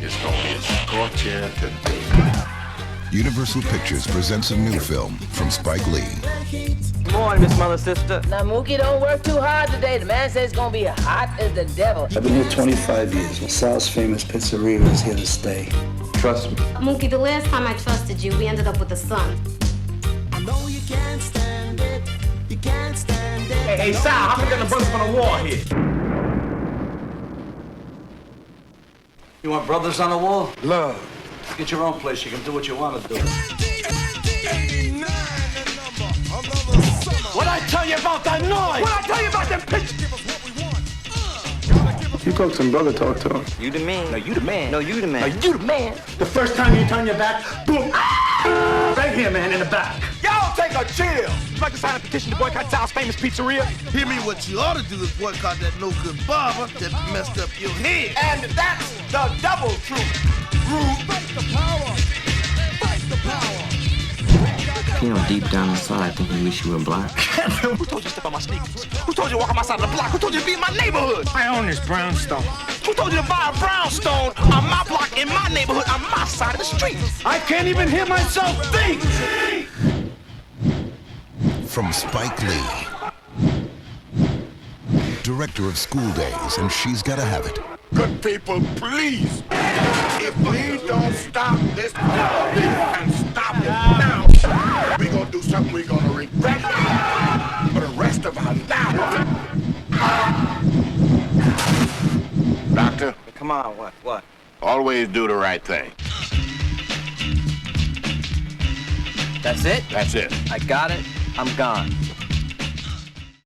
It's gonna be a scorcher today. Universal Pictures presents a new film from Spike Lee. Good morning, Miss Mother Sister. Now, Mookie, don't work too hard today. The man says it's gonna be hot as the devil. I've been here 25 years. LaSalle's famous pizzeria is here to stay. Trust me. Mookie, the last time I trusted you, we ended up with the son. I know you can't stand it. You can't stand it. Hey, Sal, how we gonna burst on the wall here? You want brothers on the wall? Love. Get your own place. You can do what you want to do. What I tell you about that noise? What I tell you about them pictures? You talk to him, brother, talk to him. You the man. No, you the man. No, you the man. No, you the man. The first time you turn your back, boom. Ah! Right here, man, in the back. Y'all take a chill. Would you like to sign a petition to boycott Sal's famous pizzeria? Hear me, what you ought to do is boycott that no-good barber that messed up your head. And that's the double truth. Rude. Fight the power. Fight the power. Pino, deep down inside, I think we wish you were black. Who told you to step on my sneakers? Who told you to walk on my side of the block? Who told you to be in my neighborhood? I own this brownstone. Who told you to buy a brownstone on my block, in my neighborhood, on my side of the street? I can't even hear myself think! From Spike Lee, director of School Days and She's Gotta Have It. Good people, please. If we don't stop this and stop it now, we gonna do something we gonna regret for the rest of our lives. Doctor? Come on, what? Always do the right thing. That's it? That's it. I got it. I'm gone.